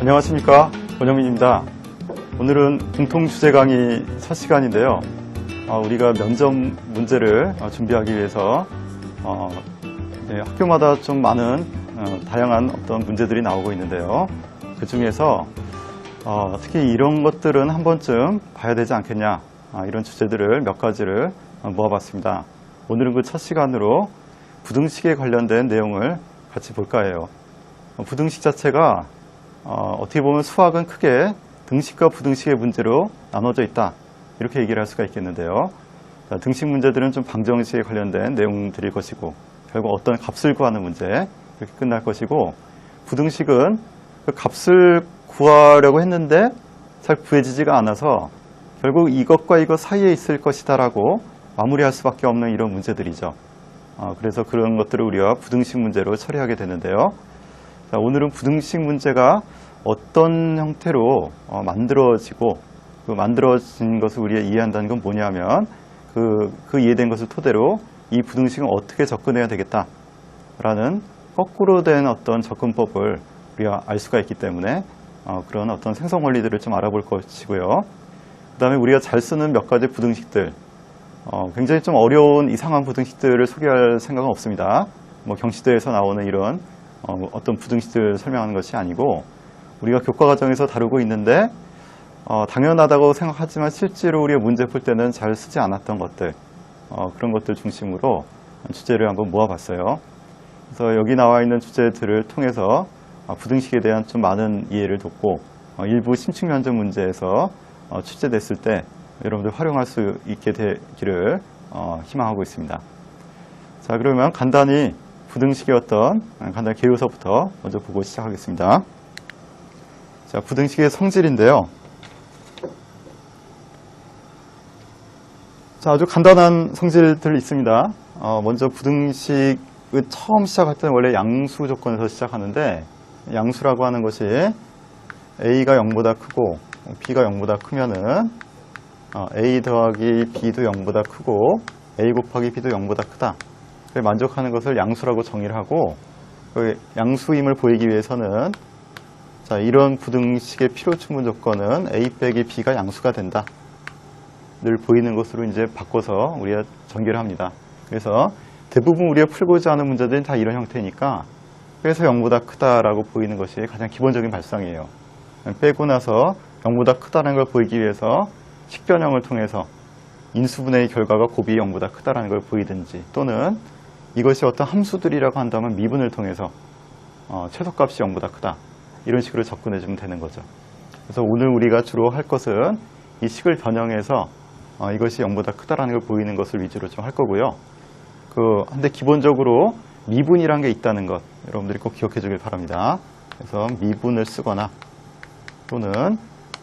안녕하십니까, 원영민입니다. 오늘은 공통주제 강의 첫 시간인데요. 우리가 면접 문제를 준비하기 위해서 학교마다 좀 많은 다양한 어떤 문제들이 나오고 있는데요. 그 중에서 특히 이런 것들은 한 번쯤 봐야 되지 않겠냐, 이런 주제들을 몇 가지를 모아봤습니다. 오늘은 그 첫 시간으로 부등식에 관련된 내용을 같이 볼까 해요. 부등식 자체가 어떻게 보면 수학은 크게 등식과 부등식의 문제로 나눠져 있다, 이렇게 얘기를 할 수가 있겠는데요. 등식 문제들은 좀 방정식에 관련된 내용들일 것이고, 결국 어떤 값을 구하는 문제, 이렇게 끝날 것이고, 부등식은 그 값을 구하려고 했는데 잘 구해지지가 않아서 결국 이것과 이것 사이에 있을 것이다 라고 마무리할 수밖에 없는 이런 문제들이죠. 그래서 그런 것들을 우리가 부등식 문제로 처리하게 되는데요. 자, 오늘은 부등식 문제가 어떤 형태로 만들어지고, 그 만들어진 것을 우리가 이해한다는 건 뭐냐면 그 이해된 것을 토대로 이 부등식은 어떻게 접근해야 되겠다라는 거꾸로 된 어떤 접근법을 우리가 알 수가 있기 때문에 그런 어떤 생성 원리들을 좀 알아볼 것이고요. 그 다음에 우리가 잘 쓰는 몇 가지 부등식들, 굉장히 좀 어려운 이상한 부등식들을 소개할 생각은 없습니다. 뭐 경시대에서 나오는 이런 어떤 부등식들 설명하는 것이 아니고, 우리가 교과 과정에서 다루고 있는데 당연하다고 생각하지만 실제로 우리가 문제 풀 때는 잘 쓰지 않았던 것들, 그런 것들 중심으로 주제를 한번 모아봤어요. 그래서 여기 나와 있는 주제들을 통해서 부등식에 대한 좀 많은 이해를 돕고, 일부 심층 면접 문제에서 출제됐을 때 여러분들 활용할 수 있게 되기를 희망하고 있습니다. 자, 그러면 간단히 부등식의 어떤 간단한 개요서부터 먼저 보고 시작하겠습니다. 자, 부등식의 성질인데요. 자, 아주 간단한 성질들이 있습니다. 먼저 부등식을 처음 시작할 때는 원래 양수 조건에서 시작하는데, 양수라고 하는 것이 A가 0보다 크고 B가 0보다 크면은 A 더하기 B도 0보다 크고 A 곱하기 B도 0보다 크다. 만족하는 것을 양수라고 정의를 하고, 그 양수임을 보이기 위해서는 자, 이런 부등식의 필요 충분 조건은 A 빼기 B가 양수가 된다 늘 보이는 것으로 이제 바꿔서 우리가 전개를 합니다. 그래서 대부분 우리가 풀고자 하는 문제들은 다 이런 형태니까, 그래서 0보다 크다라고 보이는 것이 가장 기본적인 발상이에요. 빼고 나서 0보다 크다는 걸 보이기 위해서 식변형을 통해서 인수분해의 결과가 곱이 0보다 크다라는 걸 보이든지, 또는 이것이 어떤 함수들이라고 한다면 미분을 통해서 최소값이 0보다 크다, 이런 식으로 접근해 주면 되는 거죠. 그래서 오늘 우리가 주로 할 것은 이 식을 변형해서 이것이 0보다 크다라는 걸 보이는 것을 위주로 좀 할 거고요. 근데 기본적으로 미분이라는 게 있다는 것 여러분들이 꼭 기억해 주길 바랍니다. 그래서 미분을 쓰거나 또는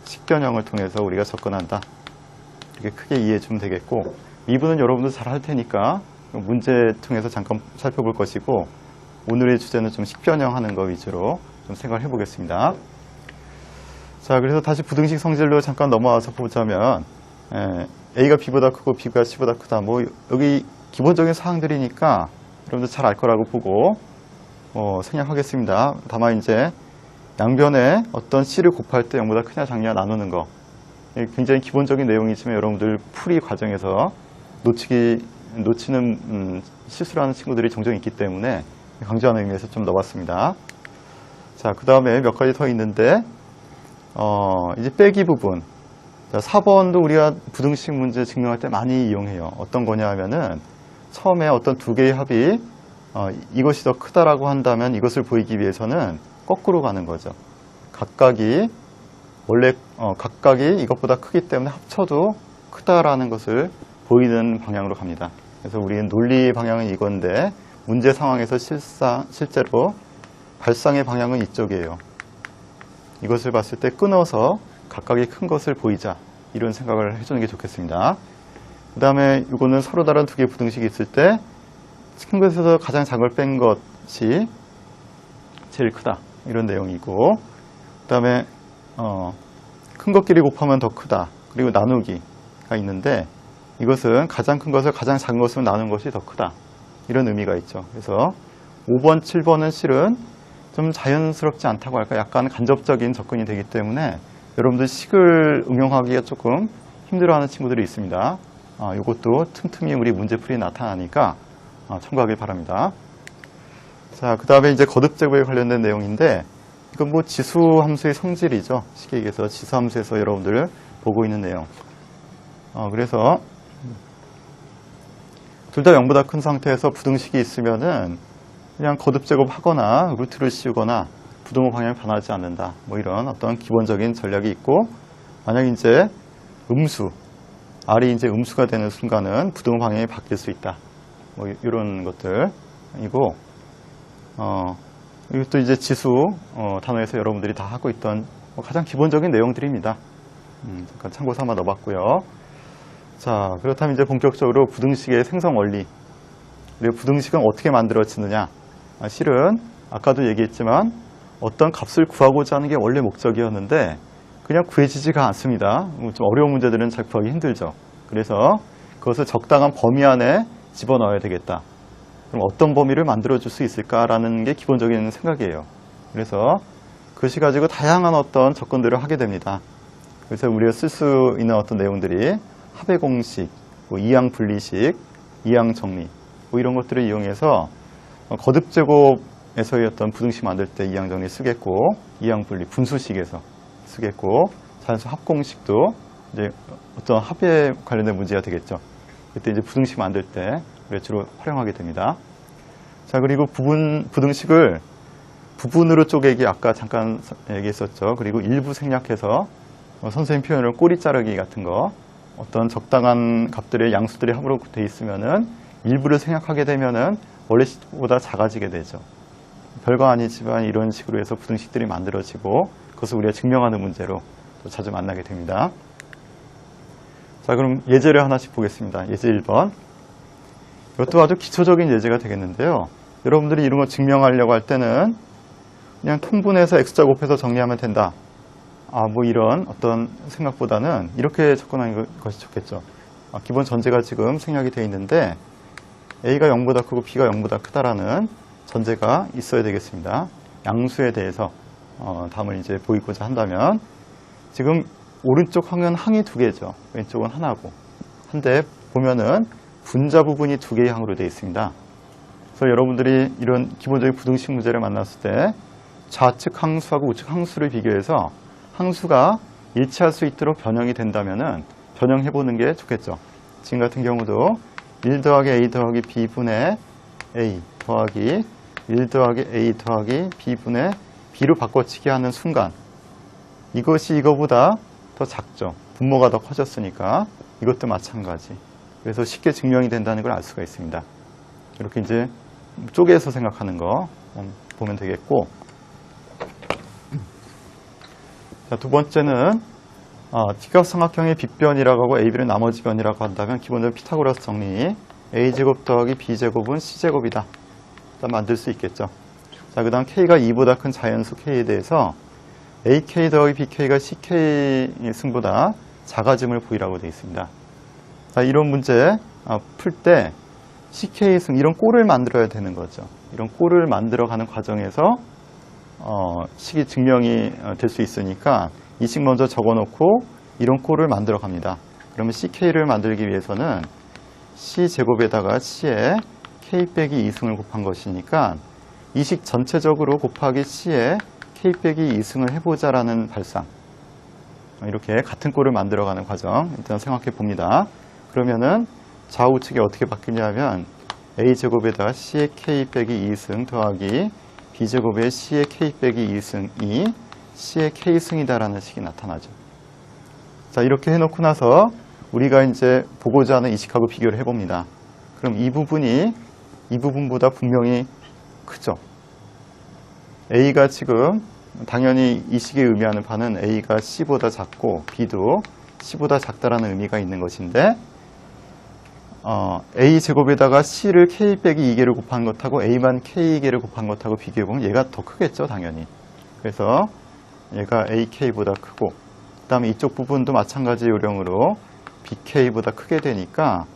식변형을 통해서 우리가 접근한다, 이렇게 크게 이해해 주면 되겠고, 미분은 여러분들 잘 할 테니까 문제 통해서 잠깐 살펴볼 것이고, 오늘의 주제는 좀 식변형 하는 거 위주로 좀 생각을 해보겠습니다. 자, 그래서 다시 부등식 성질로 잠깐 넘어와서 보자면, A가 B보다 크고 B가 C보다 크다, 뭐 여기 기본적인 사항들이니까 여러분들 잘 알 거라고 보고 생략하겠습니다. 다만 이제 양변에 어떤 C를 곱할 때 0보다 크냐 작냐 나누는 거, 굉장히 기본적인 내용이지만 여러분들 풀이 과정에서 놓치는 실수를 하는 친구들이 종종 있기 때문에 강조하는 의미에서 좀 넣어봤습니다. 자, 그 다음에 몇 가지 더 있는데, 이제 빼기 부분. 자, 4번도 우리가 부등식 문제 증명할 때 많이 이용해요. 어떤 거냐 하면은, 처음에 어떤 두 개의 합이 이것이 더 크다라고 한다면 이것을 보이기 위해서는 거꾸로 가는 거죠. 각각이 이것보다 크기 때문에 합쳐도 크다라는 것을 보이는 방향으로 갑니다. 그래서 우리는 논리 방향은 이건데, 문제 상황에서 실제로 발상의 방향은 이쪽이에요. 이것을 봤을 때 끊어서 각각이 큰 것을 보이자, 이런 생각을 해주는 게 좋겠습니다. 그 다음에 이거는 서로 다른 두 개의 부등식이 있을 때 큰 것에서 가장 작은 걸 뺀 것이 제일 크다, 이런 내용이고, 그 다음에 큰 것끼리 곱하면 더 크다. 그리고 나누기가 있는데 이것은 가장 큰 것을 가장 작은 것으로 나눈 것이 더 크다. 이런 의미가 있죠. 그래서 5번, 7번은 실은 좀 자연스럽지 않다고 할까 약간 간접적인 접근이 되기 때문에 여러분들 식을 응용하기가 조금 힘들어하는 친구들이 있습니다. 이것도 틈틈이 우리 문제풀이에 나타나니까 참고하길 바랍니다. 자, 그 다음에 이제 거듭제곱에 관련된 내용인데 이건 뭐 지수함수의 성질이죠. 쉽게 얘기해서 지수함수에서 여러분들 보고 있는 내용. 그래서 둘 다 0보다 큰 상태에서 부등식이 있으면은 그냥 거듭제곱 하거나 루트를 씌우거나 부등호 방향이 변하지 않는다. 뭐 이런 어떤 기본적인 전략이 있고, 만약 이제 음수, R이 이제 음수가 되는 순간은 부등호 방향이 바뀔 수 있다. 뭐 이런 것들이고, 이것도 이제 지수 단어에서 여러분들이 다 하고 있던 가장 기본적인 내용들입니다. 잠깐 참고 삼아 넣어봤고요. 자, 그렇다면 이제 본격적으로 부등식의 생성 원리. 그리고 부등식은 어떻게 만들어지느냐. 실은 아까도 얘기했지만 어떤 값을 구하고자 하는 게 원래 목적이었는데 그냥 구해지지가 않습니다. 좀 어려운 문제들은 잘 구하기 힘들죠. 그래서 그것을 적당한 범위 안에 집어넣어야 되겠다. 그럼 어떤 범위를 만들어줄 수 있을까라는 게 기본적인 생각이에요. 그래서 그것이 가지고 다양한 어떤 접근들을 하게 됩니다. 그래서 우리가 쓸 수 있는 어떤 내용들이 합의 공식, 뭐 이항 분리식, 이항 정리, 뭐 이런 것들을 이용해서 거듭제곱에서의 어떤 부등식 만들 때 이항 정리 쓰겠고, 이항 분리, 분수식에서 쓰겠고, 자연수 합공식도 이제 어떤 합에 관련된 문제가 되겠죠. 그때 이제 부등식 만들 때 주로 활용하게 됩니다. 자, 그리고 부등식을 부분으로 쪼개기 아까 잠깐 얘기했었죠. 그리고 일부 생략해서 선생님 표현으로 꼬리 자르기 같은 거, 어떤 적당한 값들의 양수들이 합으로 돼 있으면은 일부를 생략하게 되면은 원래보다 작아지게 되죠. 별거 아니지만 이런 식으로 해서 부등식들이 만들어지고 그것을 우리가 증명하는 문제로 또 자주 만나게 됩니다. 자, 그럼 예제를 하나씩 보겠습니다. 예제 1번. 이것도 아주 기초적인 예제가 되겠는데요. 여러분들이 이런 거 증명하려고 할 때는 그냥 통분해서 x자 곱해서 정리하면 된다. 뭐 이런 어떤 생각보다는 이렇게 접근하는 것이 좋겠죠. 기본 전제가 지금 생략이 되어 있는데 A가 0보다 크고 B가 0보다 크다라는 전제가 있어야 되겠습니다. 양수에 대해서 답을 이제 보이고자 한다면 지금 오른쪽 항은 항이 두 개죠. 왼쪽은 하나고. 한데 보면은 분자 부분이 두 개의 항으로 되어 있습니다. 그래서 여러분들이 이런 기본적인 부등식 문제를 만났을 때 좌측 항수하고 우측 항수를 비교해서 항수가 일치할 수 있도록 변형이 된다면은 변형해보는 게 좋겠죠. 지금 같은 경우도 1 더하기 A 더하기 B분의 A 더하기 1 더하기 A 더하기 B분의 B로 바꿔치기 하는 순간 이것이 이거보다 더 작죠. 분모가 더 커졌으니까 이것도 마찬가지. 그래서 쉽게 증명이 된다는 걸 알 수가 있습니다. 이렇게 이제 쪼개서 생각하는 거 보면 되겠고, 자, 두 번째는 T값 삼각형의 빗변이라고 하고 AB를 나머지 변이라고 한다면 기본적으로 피타고라스 정리 A제곱 더하기 B제곱은 C제곱이다. 일단 만들 수 있겠죠. 자, 그 다음 K가 2보다 큰 자연수 K에 대해서 AK 더하기 BK가 CK 승보다 작아짐을 보이라고 되어 있습니다. 자, 이런 문제 풀 때 CK 승 이런 꼴을 만들어야 되는 거죠. 이런 꼴을 만들어가는 과정에서 식이 증명이 될 수 있으니까 이 식 먼저 적어놓고 이런 꼴을 만들어 갑니다. 그러면 CK를 만들기 위해서는 C제곱에다가 C에 K 빼기 2승을 곱한 것이니까 이 식 전체적으로 곱하기 C에 K 빼기 2승을 해보자라는 발상. 이렇게 같은 꼴을 만들어가는 과정 일단 생각해 봅니다. 그러면은 좌우측이 어떻게 바뀌냐면 A제곱에다가 C의 K 빼기 2승 더하기 B제곱에 C의 K 빼기 2승이 C의 K승이다라는 식이 나타나죠. 자, 이렇게 해놓고 나서 우리가 이제 보고자 하는 이 식하고 비교를 해봅니다. 그럼 이 부분이 이 부분보다 분명히 크죠. A가 지금 당연히 이 식이 의미하는 바는 A가 C보다 작고 B도 C보다 작다라는 의미가 있는 것인데 A제곱에다가 C를 K 빼기 2개를 곱한 것하고 A만 K2개를 곱한 것하고 비교해보면 얘가 더 크겠죠, 당연히. 그래서 얘가 AK보다 크고 그 다음에 이쪽 부분도 마찬가지 요령으로 BK보다 크게 되니까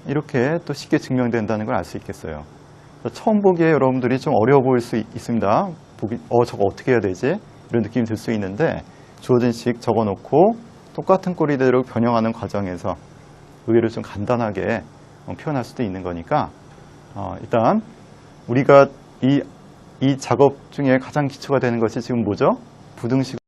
이렇게 또 쉽게 증명된다는 걸 알 수 있겠어요. 처음 보기에 여러분들이 좀 어려워 보일 수 있습니다. 저거 어떻게 해야 되지? 이런 느낌이 들 수 있는데 주어진 식 적어놓고 똑같은 꼬리대로 변형하는 과정에서 의외로 좀 간단하게 표현할 수도 있는 거니까 일단 우리가 이 작업 중에 가장 기초가 되는 것이 지금 뭐죠? 부등식